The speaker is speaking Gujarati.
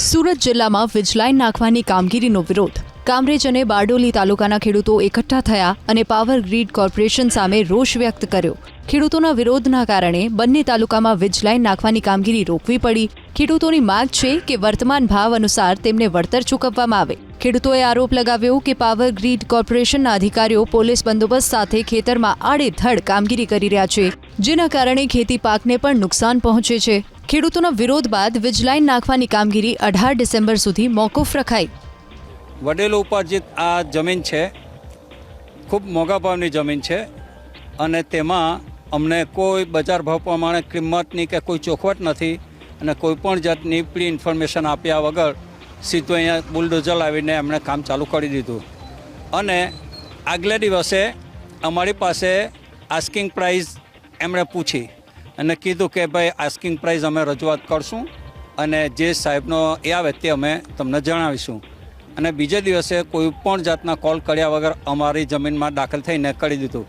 સુરત જિલ્લામાં વીજલાઇન નાખવાની કામગીરીનો વિરોધ. કામરેજ અને બારડોલી તાલુકાના ખેડૂતો એકઠા થયા અને પાવર ગ્રીડ કોર્પોરેશન સામે રોષ વ્યક્ત કર્યો. ખેડૂતોના વિરોધના કારણે બંને તાલુકામાં વીજલાઇન નાખવાની કામગીરી રોકવી પડી. ખેડૂતોની માંગ છે કે વર્તમાન ભાવ અનુસાર તેમને વળતર ચૂકવવામાં આવે. ખેડૂતોએ આરોપ લગાવ્યો કે પાવર ગ્રીડ કોર્પોરેશનના અધિકારીઓ પોલીસ બંદોબસ્ત સાથે ખેતરમાં આડેધડ કામગીરી કરી રહ્યા છે, જેના કારણે ખેતી પાકને પણ નુકસાન પહોંચે છે. ખેડૂતોના વિરોધ બાદ વીજલાઇન નાખવાની કામગીરી 18 ડિસેમ્બર સુધી મોકૂફ રખાઈ. વડેલો ઉપાર્જિત આ જમીન છે, ખૂબ મોંઘા ભાવની જમીન છે અને તેમાં અમને કોઈ બજાર ભાવ પ્રમાણે કિંમતની કે કોઈ ચોખવટ નથી અને કોઈ પણ જાતની પ્રી ઇન્ફોર્મેશન આપ્યા વગર સીધું અહીંયા બુલડોઝર લાવીને એમણે કામ ચાલુ કરી દીધું. અને આગલે દિવસે અમારી પાસે આસ્કિંગ પ્રાઇસ એમણે પૂછી અને કીધું કે ભાઈ આસ્કિંગ પ્રાઇસ અમે રજૂઆત કરશું અને જે સાહેબનો એ આવે તે અમે તમને જણાવીશું. અને બીજે દિવસે કોઈ પણ જાતના કોલ કર્યા વગર અમારી જમીનમાં દાખલ થઈને કરી દીધું.